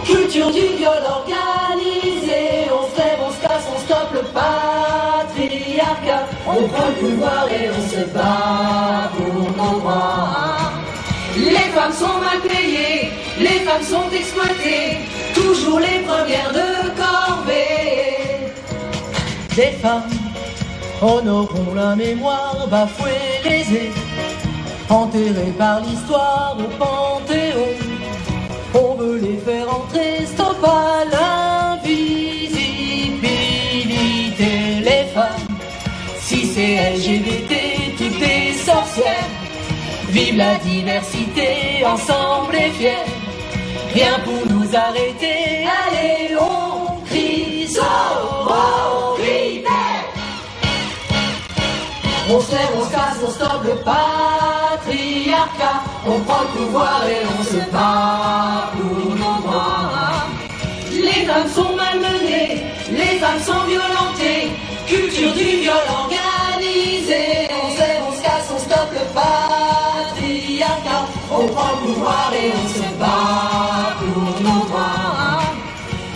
culture du viol organisé. On se lève, on se casse, on stoppe le patriarcat. On prend le pouvoir et on se bat pour nos droits. Les femmes sont mal payées, les femmes sont exploitées, toujours les premières de corvée. Des femmes honorons la mémoire, bafouées, lésées, enterrées par l'histoire au Panthéon. On veut les faire entrer, stop à l'invisibilité. Les femmes, si c'est LGBT, toutes des sorcières. Vive la diversité, ensemble et fiers. Rien pour nous arrêter, allez on crie sororité. On se lève, on se casse, on stoppe le patriarcat. On prend le pouvoir et on se bat pour nos droits. Les femmes sont malmenées, les femmes sont violentées. Culture du viol organisé. On se lève, on se casse, on stoppe le patriarcat. On prend le pouvoir et on se bat pour nos droits.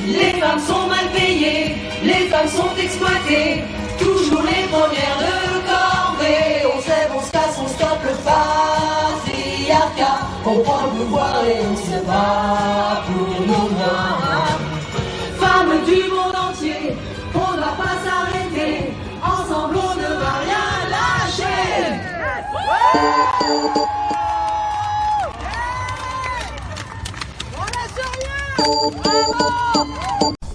Les femmes sont mal payées, les femmes sont exploitées, toujours les premières de corvée. On se lève, on se casse, on stoppe le patriarcat. On prend le pouvoir et on se bat pour nos droits. Femmes du monde entier, on ne va pas s'arrêter. Ensemble on ne va rien lâcher.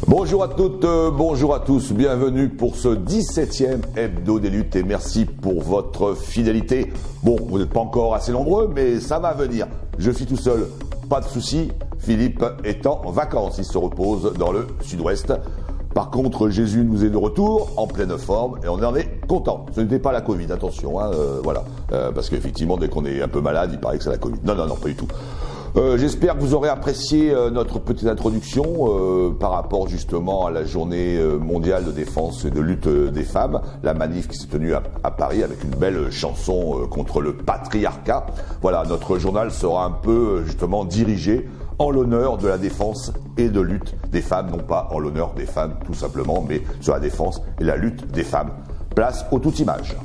Bonjour à toutes, bonjour à tous, bienvenue pour ce 17e hebdo des luttes et merci pour votre fidélité. Bon, vous n'êtes pas encore assez nombreux, mais ça va venir. Je suis tout seul, pas de souci. Philippe est en vacances, il se repose dans le sud-ouest. Par contre, Jésus nous est de retour, en pleine forme, et on en est content. Ce n'était pas la Covid, attention, voilà. Parce qu'effectivement, dès qu'on est un peu malade, il paraît que c'est la Covid. Non, pas du tout. J'espère que vous aurez apprécié notre petite introduction par rapport justement à la journée mondiale de défense et de lutte des femmes, la manif qui s'est tenue à Paris avec une belle chanson contre le patriarcat. Voilà, notre journal sera un peu justement dirigé en l'honneur de la défense et de lutte des femmes, non pas en l'honneur des femmes tout simplement, mais sur la défense et la lutte des femmes. Place aux toutes images.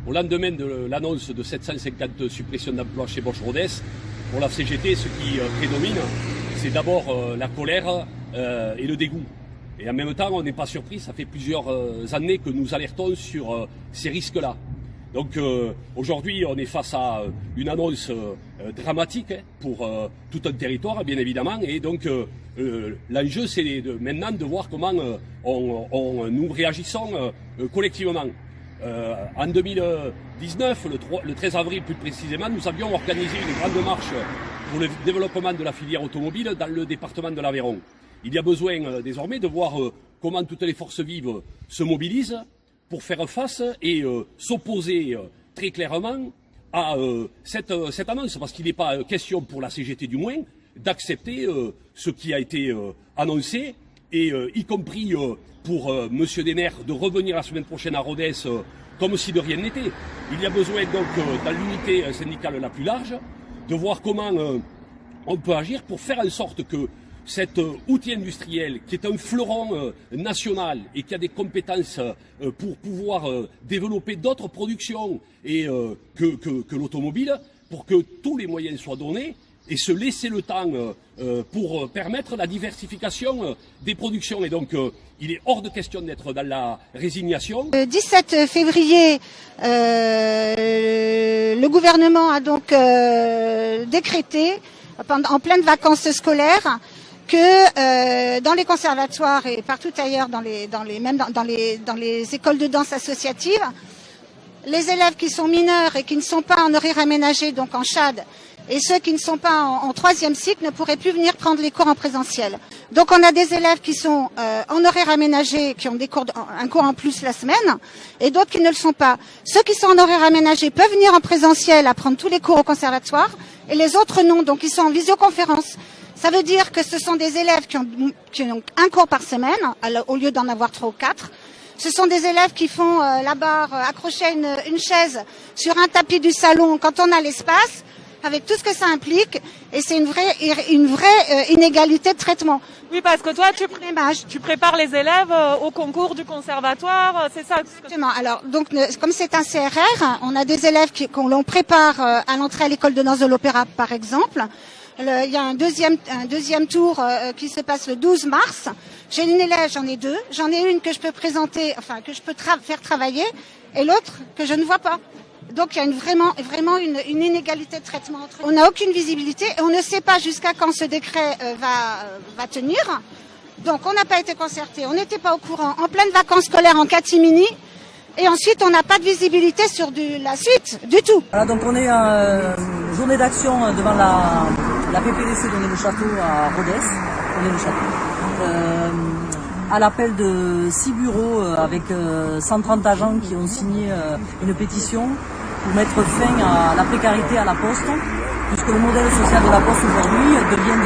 Au lendemain de l'annonce de 750 suppressions d'emplois chez Bosch-Rodez, pour la CGT, ce qui prédomine, c'est d'abord la colère et le dégoût. Et en même temps, on n'est pas surpris, ça fait plusieurs années que nous alertons sur ces risques-là. Donc aujourd'hui, on est face à une annonce dramatique pour tout un territoire, bien évidemment. Et donc l'enjeu, c'est maintenant de voir comment nous réagissons collectivement. En 2019, le 13 avril plus précisément, nous avions organisé une grande marche pour le développement de la filière automobile dans le département de l'Aveyron. Il y a besoin désormais de voir comment toutes les forces vives se mobilisent pour faire face et s'opposer très clairement à cette annonce, parce qu'il n'est pas question pour la CGT du moins d'accepter ce qui a été annoncé, et y compris pour M. Denner de revenir la semaine prochaine à Rodez comme si de rien n'était. Il y a besoin donc, dans l'unité syndicale la plus large, de voir comment on peut agir pour faire en sorte que cet outil industriel, qui est un fleuron national et qui a des compétences pour pouvoir développer d'autres productions et que l'automobile, pour que tous les moyens soient donnés et se laisser le temps pour permettre la diversification des productions. Et donc, il est hors de question d'être dans la résignation. Le 17 février, le gouvernement a donc décrété, en pleine vacances scolaires, que dans les conservatoires et partout ailleurs, dans les écoles de danse associatives, les élèves qui sont mineurs et qui ne sont pas en horaire aménagé, donc en CHAD, et ceux qui ne sont pas en troisième cycle ne pourraient plus venir prendre les cours en présentiel. Donc on a des élèves qui sont en horaire aménagé, qui ont un cours en plus la semaine, et d'autres qui ne le sont pas. Ceux qui sont en horaire aménagé peuvent venir en présentiel à prendre tous les cours au conservatoire, et les autres non, donc ils sont en visioconférence. Ça veut dire que ce sont des élèves qui ont un cours par semaine, au lieu d'en avoir 3 ou 4. Ce sont des élèves qui font la barre accrochée à une chaise sur un tapis du salon quand on a l'espace, avec tout ce que ça implique, et c'est une vraie inégalité de traitement. Oui, parce que toi, tu prépares les élèves au concours du conservatoire, c'est ça? Exactement. Alors, donc, comme c'est un CRR, on a des élèves qu'on l'on prépare à l'entrée à l'école de danse de l'opéra, par exemple. Il y a un deuxième tour qui se passe le 12 mars. J'ai une élève, j'en ai deux. J'en ai une que je peux présenter, enfin que je peux faire travailler, et l'autre que je ne vois pas. Donc il y a vraiment une inégalité de traitement entre eux. On n'a aucune visibilité et on ne sait pas jusqu'à quand ce décret va tenir. Donc on n'a pas été concerté, on n'était pas au courant, en pleine vacances scolaires en catimini. Et ensuite, on n'a pas de visibilité sur la suite du tout. Voilà, donc on est en journée d'action devant la PPDC d'Onet-le-Château à Rodez, Onet-le-Château, à l'appel de 6 bureaux avec 130 agents qui ont signé une pétition pour mettre fin à la précarité à la Poste, puisque le modèle social de la Poste aujourd'hui devient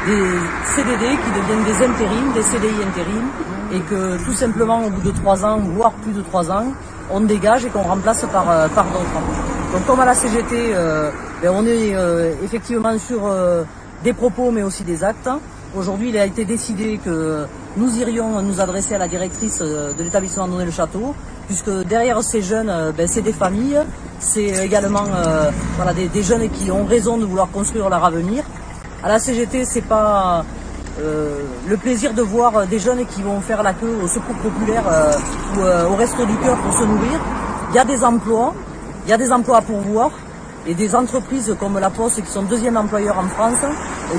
des CDD qui deviennent des intérims, des CDI intérims, et que tout simplement au bout de 3 ans, voire plus de 3 ans, on dégage et qu'on remplace par d'autres. Donc comme à la CGT, on est effectivement sur des propos mais aussi des actes. Aujourd'hui, il a été décidé que nous irions nous adresser à la directrice de l'établissement d'Onet-le-Château, puisque derrière ces jeunes, c'est des familles, c'est également des jeunes qui ont raison de vouloir construire leur avenir. À la CGT, c'est pas le plaisir de voir des jeunes qui vont faire la queue au secours populaire ou au resto du cœur pour se nourrir. Il y a des emplois à pourvoir, et des entreprises comme la Poste, qui sont deuxième employeur en France,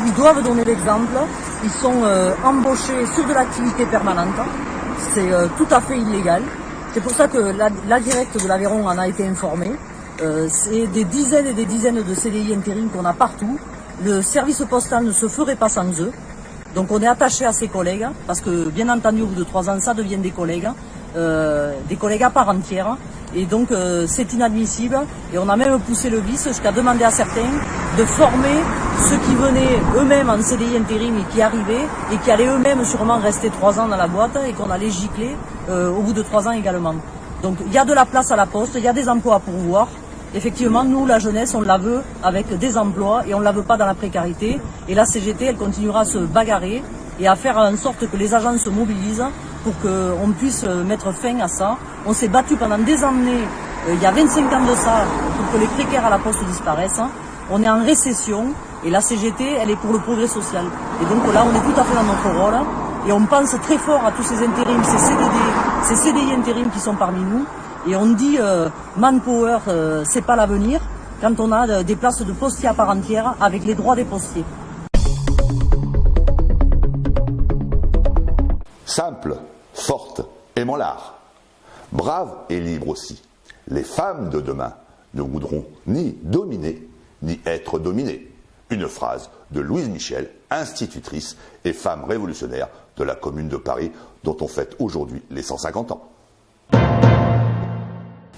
ils doivent donner l'exemple. Ils sont embauchés sur de l'activité permanente. C'est tout à fait illégal. C'est pour ça que la directe de l'Aveyron en a été informée. C'est des dizaines et des dizaines de CDI intérim qu'on a partout. Le service postal ne se ferait pas sans eux. Donc on est attaché à ces collègues, parce que bien entendu au bout de 3 ans, ça devient des collègues à part entière. Et donc c'est inadmissible, et on a même poussé le vice jusqu'à demander à certains de former ceux qui venaient eux-mêmes en CDI intérim et qui arrivaient et qui allaient eux-mêmes sûrement rester 3 ans dans la boîte et qu'on allait gicler au bout de 3 ans également. Donc il y a de la place à la Poste, il y a des emplois à pourvoir. Effectivement, nous, la jeunesse, on la veut avec des emplois et on ne la veut pas dans la précarité. Et la CGT, elle continuera à se bagarrer et à faire en sorte que les agents se mobilisent pour qu'on puisse mettre fin à ça. On s'est battu pendant des années, il y a 25 ans de ça, pour que les précaires à la Poste disparaissent. On est en récession et la CGT, elle est pour le progrès social. Et donc là, on est tout à fait dans notre rôle et on pense très fort à tous ces intérims, ces CDI intérims qui sont parmi nous. Et on dit manpower, c'est pas l'avenir, quand on a des places de postiers à part entière avec les droits des postiers. Simple, forte, aimant l'art. Brave et libre aussi. Les femmes de demain ne voudront ni dominer, ni être dominées. Une phrase de Louise Michel, institutrice et femme révolutionnaire de la Commune de Paris, dont on fête aujourd'hui les 150 ans.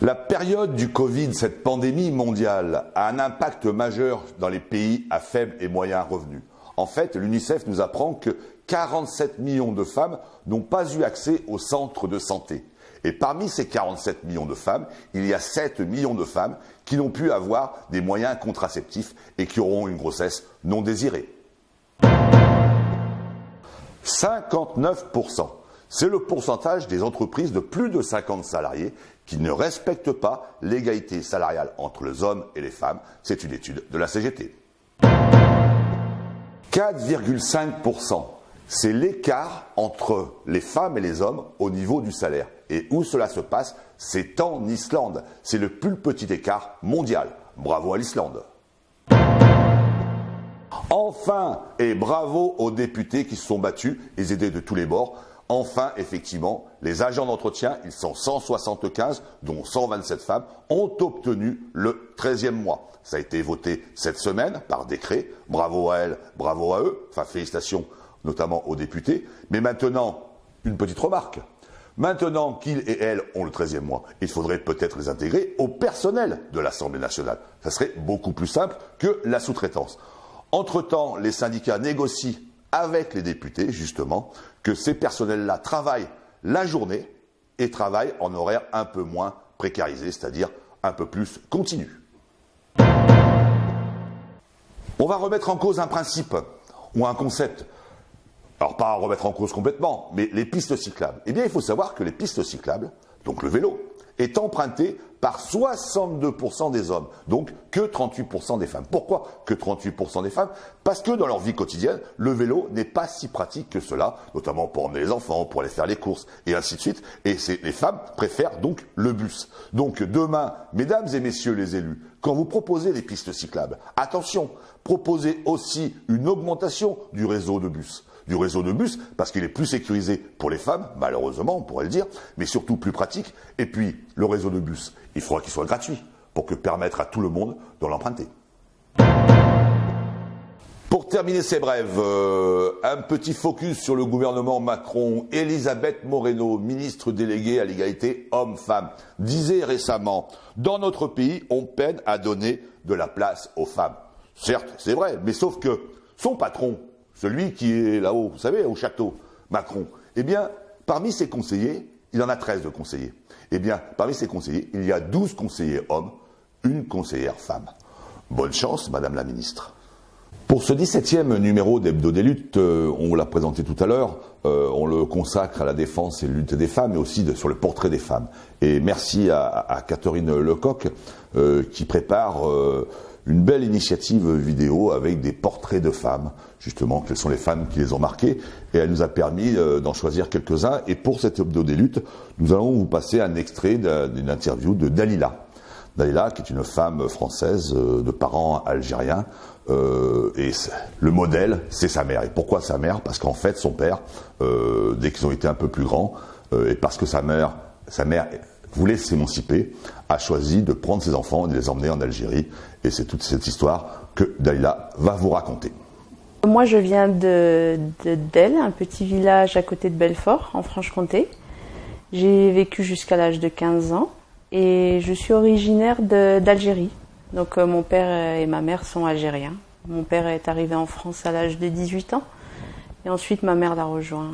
La période du Covid, cette pandémie mondiale, a un impact majeur dans les pays à faible et moyen revenus. En fait, l'UNICEF nous apprend que 47 millions de femmes n'ont pas eu accès aux centres de santé. Et parmi ces 47 millions de femmes, il y a 7 millions de femmes qui n'ont pu avoir des moyens contraceptifs et qui auront une grossesse non désirée. 59%. C'est le pourcentage des entreprises de plus de 50 salariés qui ne respectent pas l'égalité salariale entre les hommes et les femmes. C'est une étude de la CGT. 4,5%. C'est l'écart entre les femmes et les hommes au niveau du salaire. Et où cela se passe, c'est en Islande. C'est le plus petit écart mondial. Bravo à l'Islande. Enfin, et bravo aux députés qui se sont battus, ils étaient de tous les bords. Enfin, effectivement, les agents d'entretien, ils sont 175, dont 127 femmes, ont obtenu le 13e mois. Ça a été voté cette semaine par décret. Bravo à elles, bravo à eux. Enfin, félicitations notamment aux députés. Mais maintenant, une petite remarque. Maintenant qu'ils et elles ont le 13e mois, il faudrait peut-être les intégrer au personnel de l'Assemblée nationale. Ça serait beaucoup plus simple que la sous-traitance. Entre-temps, les syndicats négocient avec les députés, justement, que ces personnels-là travaillent la journée et travaillent en horaire un peu moins précarisé, c'est-à-dire un peu plus continu. On va remettre en cause un principe ou un concept. Alors pas remettre en cause complètement, mais les pistes cyclables. Eh bien, il faut savoir que les pistes cyclables, donc le vélo, est emprunté par 62% des hommes, donc que 38% des femmes. Pourquoi que 38% des femmes? Parce que dans leur vie quotidienne, le vélo n'est pas si pratique que cela, notamment pour emmener les enfants, pour aller faire les courses, et ainsi de suite. Et les femmes préfèrent donc le bus. Donc demain, mesdames et messieurs les élus, quand vous proposez les pistes cyclables, attention, proposez aussi une augmentation du réseau de bus. Parce qu'il est plus sécurisé pour les femmes, malheureusement, on pourrait le dire, mais surtout plus pratique. Et puis, le réseau de bus, il faudra qu'il soit gratuit pour permettre à tout le monde de l'emprunter. Pour terminer ces brèves, un petit focus sur le gouvernement Macron. Elisabeth Moreno, ministre déléguée à l'égalité hommes-femmes, disait récemment « Dans notre pays, on peine à donner de la place aux femmes. » Certes, c'est vrai, mais sauf que son patron, celui qui est là-haut, vous savez, au château, Macron, eh bien, parmi ses conseillers, il en a 13 de conseillers. Eh bien, parmi ses conseillers, il y a 12 conseillers hommes, une conseillère femme. Bonne chance, Madame la Ministre. Pour ce 17e numéro d'Hebdo des luttes, on l'a présenté tout à l'heure, on le consacre à la défense et la lutte des femmes, mais aussi sur le portrait des femmes. Et merci à Catherine Lecoq qui prépare une belle initiative vidéo avec des portraits de femmes, justement, quelles sont les femmes qui les ont marquées, et elle nous a permis d'en choisir quelques-uns. Et pour cette Hebdo des luttes, nous allons vous passer un extrait d'une interview de Dalila. Dalila, qui est une femme française de parents algériens, et le modèle, c'est sa mère. Et pourquoi sa mère? Parce qu'en fait, son père, dès qu'ils ont été un peu plus grands, et parce que sa mère voulait s'émanciper, a choisi de prendre ses enfants et de les emmener en Algérie. Et c'est toute cette histoire que Dalila va vous raconter. Moi, je viens de Delle, un petit village à côté de Belfort, en Franche-Comté. J'ai vécu jusqu'à l'âge de 15 ans et je suis originaire d'Algérie. Donc mon père et ma mère sont algériens. Mon père est arrivé en France à l'âge de 18 ans et ensuite ma mère l'a rejoint.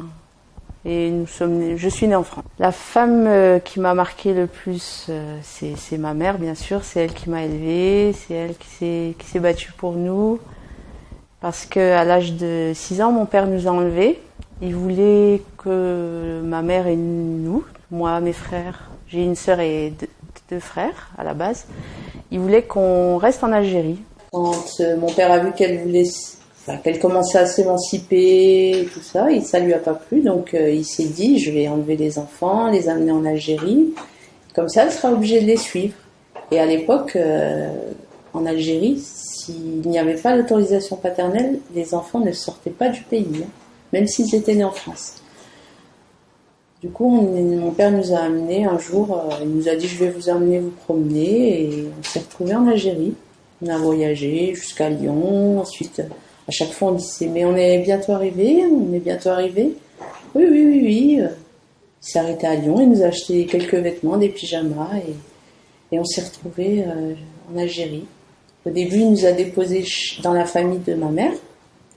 Et je suis née en France. La femme qui m'a marqué le plus, c'est ma mère, bien sûr. C'est elle qui m'a élevée, c'est elle qui s'est battue pour nous. Parce qu'à l'âge de 6 ans, mon père nous a enlevés. Il voulait que ma mère et nous, moi, mes frères, j'ai une sœur et deux frères à la base, il voulait qu'on reste en Algérie. Quand mon père a vu qu'elle commençait à s'émanciper et tout ça, et ça lui a pas plu, donc il s'est dit je vais enlever les enfants, les amener en Algérie, comme ça elle sera obligée de les suivre. Et à l'époque, en Algérie, s'il n'y avait pas d'autorisation paternelle, les enfants ne sortaient pas du pays, même s'ils étaient nés en France. Du coup, mon père nous a amenés un jour, il nous a dit je vais vous emmener vous promener, et on s'est retrouvés en Algérie. On a voyagé jusqu'à Lyon, ensuite à chaque fois on disait mais on est bientôt arrivé, Oui. Il s'est arrêté à Lyon, il nous a acheté quelques vêtements, des pyjamas, et on s'est retrouvés en Algérie. Au début, il nous a déposés dans la famille de ma mère,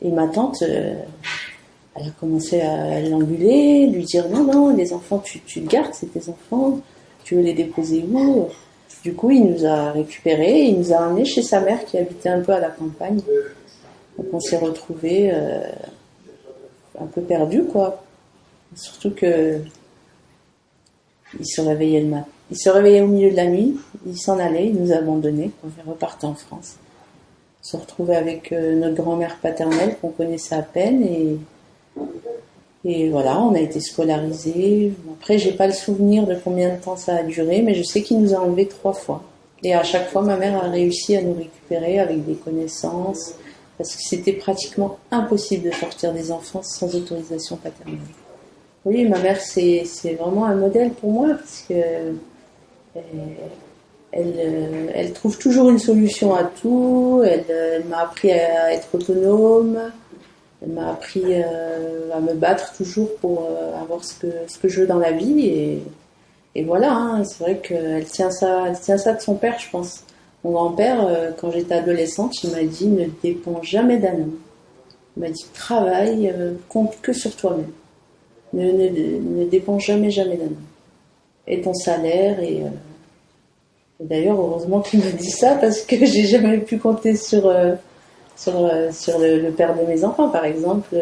et ma tante, elle a commencé à l'engueuler, lui dire non, les enfants, tu les gardes, c'est tes enfants, tu veux les déposer où? Du coup, il nous a récupérés, il nous a emmenés chez sa mère qui habitait un peu à la campagne. Donc on s'est retrouvés un peu perdus, quoi. Surtout que il se réveillait le matin. Il se réveillait au milieu de la nuit, il s'en allait, il nous abandonnait, on repartait en France. On se retrouvait avec notre grand-mère paternelle qu'on connaissait à peine, et voilà, on a été scolarisés. Après, j'ai pas le souvenir de combien de temps ça a duré, mais je sais qu'il nous a enlevés 3 fois. Et à chaque fois, ma mère a réussi à nous récupérer avec des connaissances, parce que c'était pratiquement impossible de sortir des enfants sans autorisation paternelle. Oui, ma mère, c'est vraiment un modèle pour moi, parce que elle trouve toujours une solution à tout. Elle m'a appris à être autonome. Elle m'a appris à me battre toujours pour avoir ce que je veux dans la vie. Et voilà, c'est vrai qu'elle tient ça de son père, je pense. Mon grand-père, quand j'étais adolescente, il m'a dit « Ne dépends jamais d'un homme ». Il m'a dit « Travaille, compte que sur toi-même. Ne dépends jamais d'un homme. Et ton salaire, et d'ailleurs, heureusement qu'il m'a dit ça, parce que j'ai jamais pu compter sur sur le père de mes enfants, par exemple.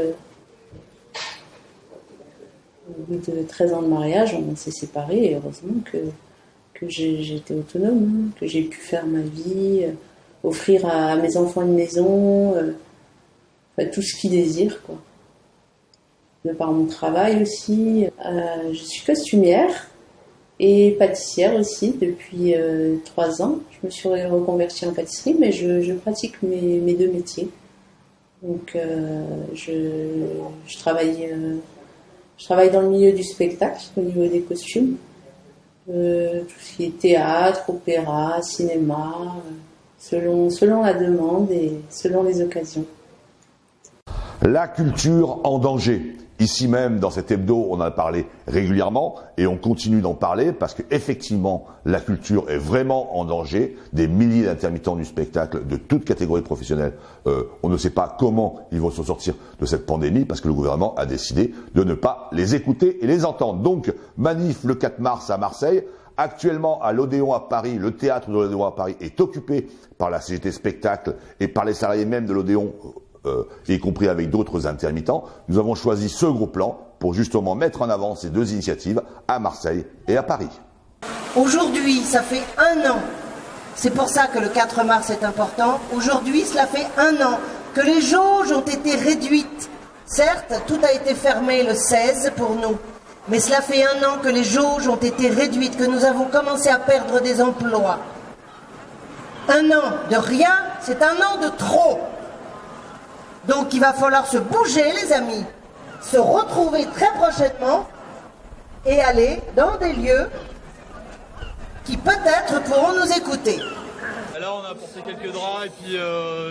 Au bout de 13 ans de mariage, on s'est séparés et heureusement que j'ai été autonome, que j'ai pu faire ma vie, offrir à mes enfants une maison, tout ce qu'ils désirent, quoi. De par mon travail aussi, je suis costumière et pâtissière aussi depuis 3 ans. Je me suis reconvertie en pâtisserie, mais je pratique mes 2 métiers. Donc je travaille dans le milieu du spectacle, au niveau des costumes. Tout ce qui est théâtre, opéra, cinéma, selon la demande et selon les occasions. La culture en danger. Ici même, dans cet hebdo, on en a parlé régulièrement et on continue d'en parler parce qu'effectivement, la culture est vraiment en danger. Des milliers d'intermittents du spectacle de toutes catégories professionnelles, on ne sait pas comment ils vont se sortir de cette pandémie parce que le gouvernement a décidé de ne pas les écouter et les entendre. Donc, manif le 4 mars à Marseille. Actuellement, à l'Odéon à Paris, le théâtre de l'Odéon à Paris est occupé par la CGT Spectacle et par les salariés même de l'Odéon, y compris avec d'autres intermittents. Nous avons choisi ce gros plan pour justement mettre en avant ces 2 initiatives à Marseille et à Paris. Aujourd'hui, ça fait 1 an. C'est pour ça que le 4 mars est important. Aujourd'hui, cela fait 1 an que les jauges ont été réduites. Certes, tout a été fermé le 16 pour nous. Mais cela fait 1 an que les jauges ont été réduites, que nous avons commencé à perdre des emplois. 1 an de rien, c'est 1 an de trop. Donc il va falloir se bouger, les amis, se retrouver très prochainement et aller dans des lieux qui peut-être pourront nous écouter. Là on a apporté quelques draps et puis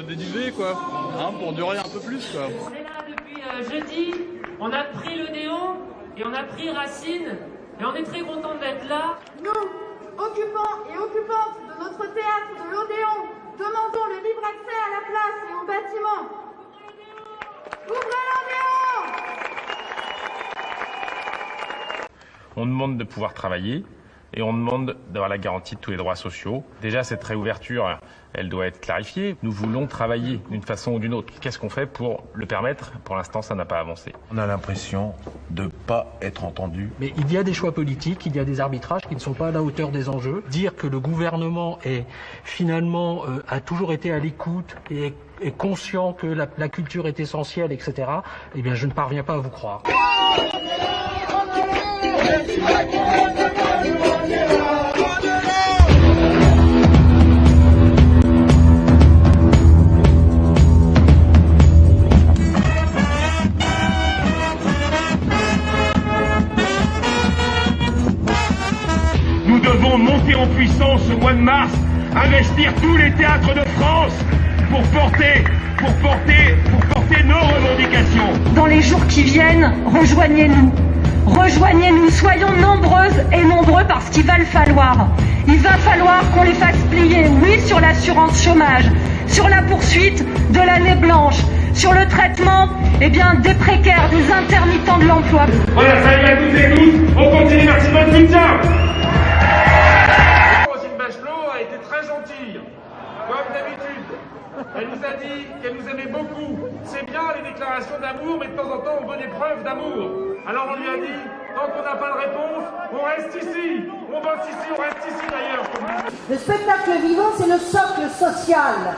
des duvets quoi, pour durer un peu plus quoi. On est là depuis jeudi, on a pris l'Odéon et on a pris Racine et on est très contents d'être là. Nous, occupants et occupantes de notre théâtre de l'Odéon, demandons le libre accès à la place et au bâtiment. Ouvrez l'Odéon! On demande de pouvoir travailler et on demande d'avoir la garantie de tous les droits sociaux. Déjà, cette réouverture, elle doit être clarifiée. Nous voulons travailler d'une façon ou d'une autre. Qu'est-ce qu'on fait pour le permettre? Pour l'instant, ça n'a pas avancé. On a l'impression de ne pas être entendu. Mais il y a des choix politiques, il y a des arbitrages qui ne sont pas à la hauteur des enjeux. Dire que le gouvernement a toujours été à l'écoute et est conscient que la culture est essentielle, etc., eh bien, je ne parviens pas à vous croire. Nous devons monter en puissance au mois de mars, investir tous les théâtres de France pour porter nos revendications. Dans les jours qui viennent, rejoignez-nous. Rejoignez-nous, soyons nombreuses et nombreux parce qu'il va le falloir. Il va falloir qu'on les fasse plier, oui, sur l'assurance chômage, sur la poursuite de l'année blanche, sur le traitement, des précaires, des intermittents de l'emploi. Voilà, salut à toutes et tous, on continue, merci de votre soutien. Roselyne Bachelot a été très gentille, comme d'habitude. Elle nous a dit qu'elle nous aimait beaucoup. C'est bien les déclarations d'amour, mais de temps en temps on veut des preuves d'amour. Alors on lui a dit, tant qu'on n'a pas de réponse, on reste ici. On bosse ici, on reste ici d'ailleurs. Le spectacle vivant, c'est le socle social.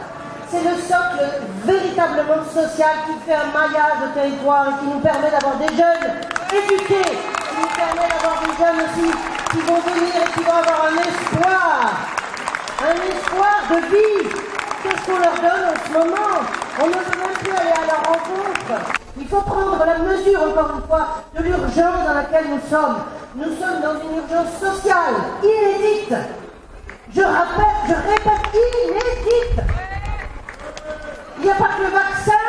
C'est le socle véritablement social qui fait un maillage au territoire et qui nous permet d'avoir des jeunes éduqués, qui nous permet d'avoir des jeunes aussi qui vont venir et qui vont avoir un espoir de vie. Qu'est-ce qu'on leur donne en ce moment? On ne peut même plus aller à leur rencontre. Il faut prendre la mesure, encore une fois, de l'urgence dans laquelle nous sommes. Nous sommes dans une urgence sociale, inédite. Je répète, inédite. Il n'y a pas que le vaccin,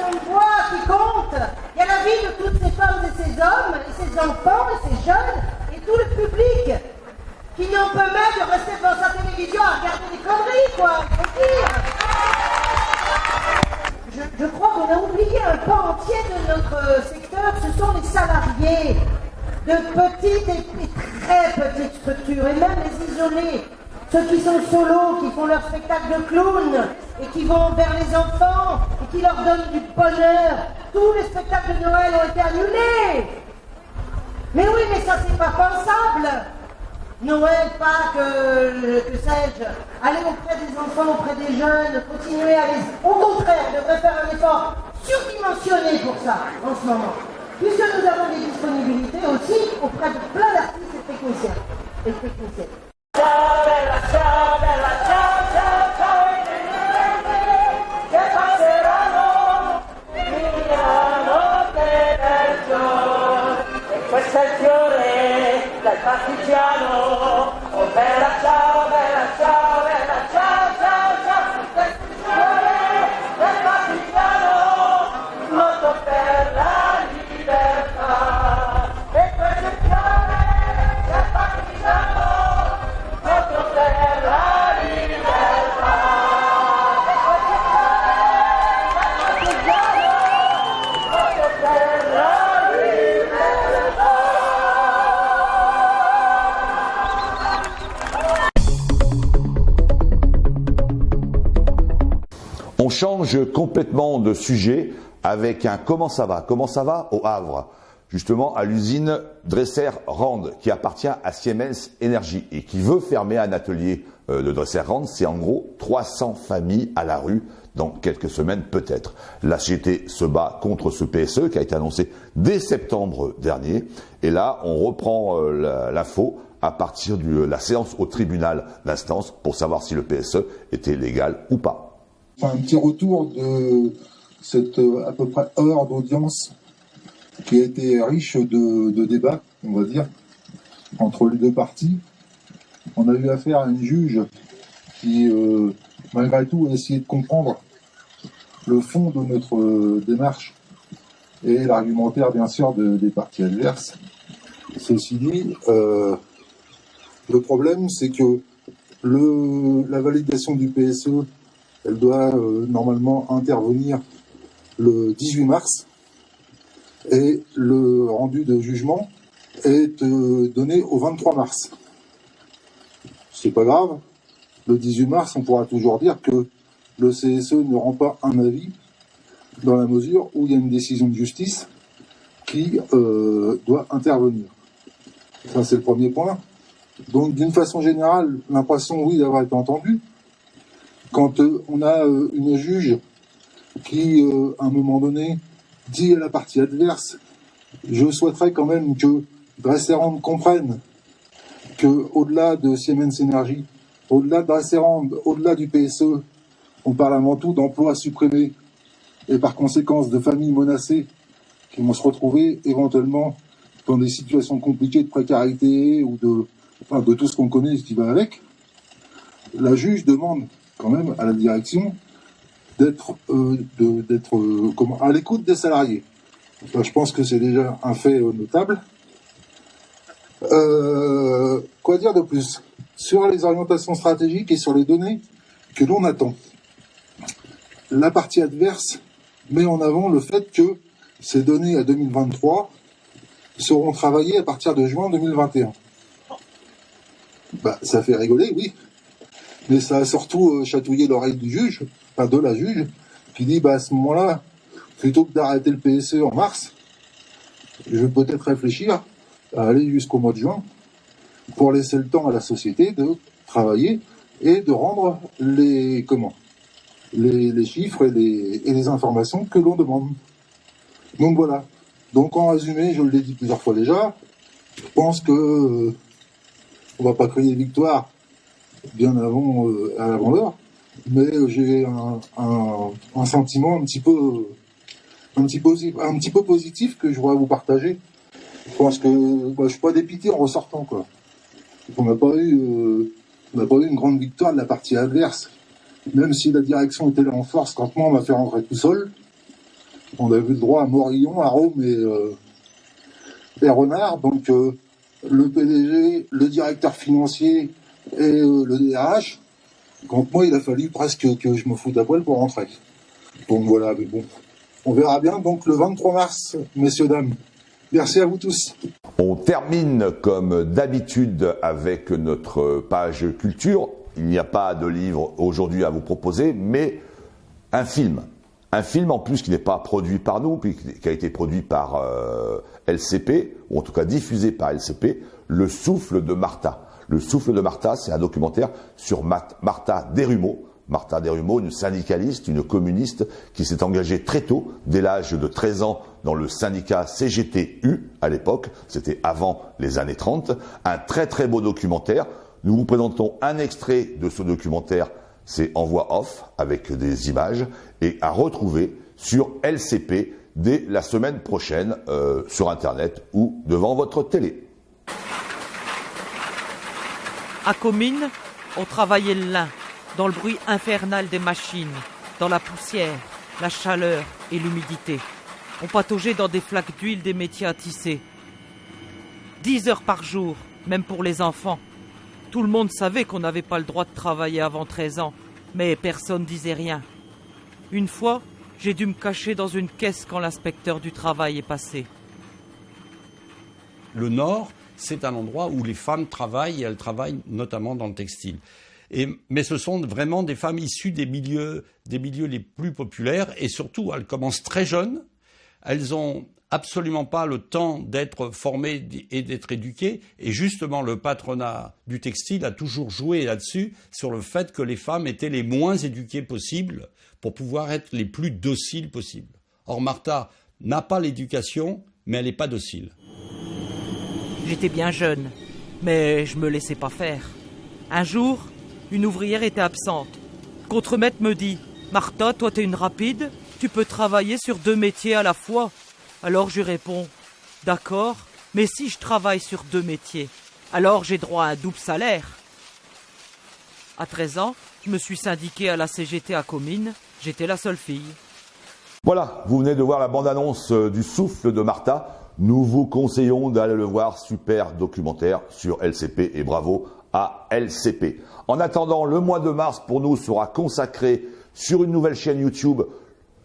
on le voit, qui compte. Il y a la vie de toutes ces femmes et ces hommes, et ces enfants, et ces jeunes, et tout le public qui n'en peut même de rester devant sa télévision à regarder des conneries, quoi. Il faut dire. Je crois qu'on a oublié un pan entier de notre secteur, ce sont les salariés de petites et très petites structures, et même les isolés, ceux qui sont solos, qui font leur spectacle de clown, et qui vont vers les enfants, qui leur donne du bonheur. Tous les spectacles de Noël ont été annulés. Mais oui, mais ça c'est pas pensable. Noël, Pâques, que sais-je, aller auprès des enfants, auprès des jeunes, continuer à les... Au contraire, on devrait faire un effort surdimensionné pour ça, en ce moment. Puisque nous avons des disponibilités aussi auprès de plein d'artistes et techniciens. Ciao bella, ciao bella, ciao, ciao, ciao, che passeranno, Milano che bel giorno, e questo è il fiore del partigiano, oh bella, ciao bella, ciao bella, ciao, ciao, ciao, questo è il fiore del partigiano, morto per la libertà, e questo è il fiore del partigiano. On change complètement de sujet avec un comment ça va au Havre, justement à l'usine Dresser-Rand qui appartient à Siemens Energy et qui veut fermer un atelier de Dresser-Rand. C'est en gros 300 familles à la rue dans quelques semaines peut-être. La CGT se bat contre ce PSE qui a été annoncé dès septembre dernier et là on reprend l'info à partir de la séance au tribunal d'instance pour savoir si le PSE était légal ou pas. Enfin, un petit retour de cette à peu près heure d'audience qui a été riche de débats, on va dire, entre les deux parties. On a eu affaire à une juge qui, malgré tout, a essayé de comprendre le fond de notre démarche et l'argumentaire, bien sûr, des parties adverses. Ceci dit, le problème, c'est que la validation du PSE, elle doit normalement intervenir le 18 mars et le rendu de jugement est donné au 23 mars. C'est pas grave, le 18 mars, on pourra toujours dire que le CSE ne rend pas un avis dans la mesure où il y a une décision de justice qui doit intervenir. Ça, c'est le premier point. Donc, d'une façon générale, l'impression, oui, d'avoir été entendu. Quand on a une juge qui, à un moment donné, dit à la partie adverse, je souhaiterais quand même que Dresser-Rand comprenne que, au-delà de Siemens Energy, au-delà de Dresser-Rand, au-delà du PSE, on parle avant tout d'emplois supprimés et par conséquence de familles menacées qui vont se retrouver éventuellement dans des situations compliquées de précarité ou de tout ce qu'on connaît, ce qui va avec. La juge demande quand même à la direction d'être à l'écoute des salariés. Enfin, je pense que c'est déjà un fait notable. Quoi dire de plus sur les orientations stratégiques et sur les données que l'on attend? La partie adverse met en avant le fait que ces données à 2023 seront travaillées à partir de juin 2021. Bah, ça fait rigoler, oui. Mais ça a surtout chatouillé l'oreille du juge, enfin de la juge, qui dit, bah, à ce moment-là, plutôt que d'arrêter le PSE en mars, je vais peut-être réfléchir à aller jusqu'au mois de juin pour laisser le temps à la société de travailler et de rendre les chiffres et les informations que l'on demande. Donc voilà. Donc en résumé, je l'ai dit plusieurs fois déjà, je pense que on va pas crier victoire bien avant l'heure, mais j'ai un sentiment un petit peu positif que je voudrais vous partager. Je pense que je suis pas dépité en ressortant, quoi. On n'a pas eu une grande victoire de la partie adverse, même si la direction était là en force quand moi on m'a fait rentrer tout seul. On a eu le droit à Morillon, à Rome et Renard, donc le PDG, le directeur financier et le DRH. Quand moi, il a fallu presque que je me foute à poil pour rentrer. Donc voilà, mais bon, on verra bien. Donc le 23 mars, messieurs, dames. Merci à vous tous. On termine comme d'habitude avec notre page culture. Il n'y a pas de livre aujourd'hui à vous proposer, mais un film Un film en plus qui n'est pas produit par nous, puis qui a été produit par LCP, ou en tout cas diffusé par LCP, Le Souffle de Martha. Le Souffle de Martha, c'est un documentaire sur Martha Desrumeaux. Martha Desrumeaux, une syndicaliste, une communiste qui s'est engagée très tôt, dès l'âge de 13 ans, dans le syndicat CGTU à l'époque, c'était avant les années 30. Un très très beau documentaire. Nous vous présentons un extrait de ce documentaire, c'est en voix off, avec des images, et à retrouver sur LCP dès la semaine prochaine, sur Internet ou devant votre télé. À Comines, on travaillait le lin, dans le bruit infernal des machines, dans la poussière, la chaleur et l'humidité. On pataugeait dans des flaques d'huile des métiers à tisser. 10 heures par jour, même pour les enfants. Tout le monde savait qu'on n'avait pas le droit de travailler avant 13 ans, mais personne disait rien. Une fois, j'ai dû me cacher dans une caisse quand l'inspecteur du travail est passé. Le Nord, c'est un endroit où les femmes travaillent, et elles travaillent notamment dans le textile. Mais ce sont vraiment des femmes issues des milieux les plus populaires, et surtout, elles commencent très jeunes. Elles n'ont absolument pas le temps d'être formées et d'être éduquées. Et justement, le patronat du textile a toujours joué là-dessus, sur le fait que les femmes étaient les moins éduquées possibles pour pouvoir être les plus dociles possibles. Or, Martha n'a pas l'éducation, mais elle n'est pas docile. J'étais bien jeune, mais je me laissais pas faire. Un jour, une ouvrière était absente. Le contremaître me dit « Martha, toi t'es une rapide, tu peux travailler sur 2 métiers à la fois. » Alors je lui réponds « D'accord, mais si je travaille sur 2 métiers, alors j'ai droit à un double salaire. » À 13 ans, je me suis syndiqué à la CGT à Comines. J'étais la seule fille. Voilà, vous venez de voir la bande-annonce du Souffle de Martha. Nous vous conseillons d'aller le voir, super documentaire sur LCP et bravo à LCP. En attendant, le mois de mars pour nous sera consacré sur une nouvelle chaîne YouTube,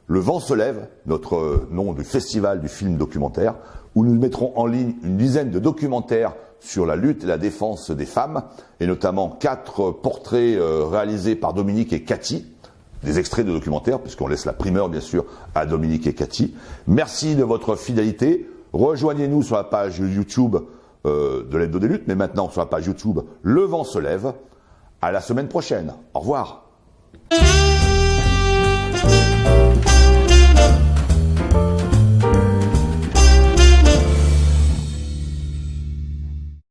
Le Vent se lève, notre nom du festival du film documentaire, où nous mettrons en ligne une dizaine de documentaires sur la lutte et la défense des femmes, et notamment 4 portraits réalisés par Dominique et Cathy, des extraits de documentaires, puisqu'on laisse la primeur bien sûr à Dominique et Cathy. Merci de votre fidélité. Rejoignez-nous sur la page YouTube de l'Hebdo des luttes, mais maintenant sur la page YouTube Le Vent se lève. À la semaine prochaine. Au revoir.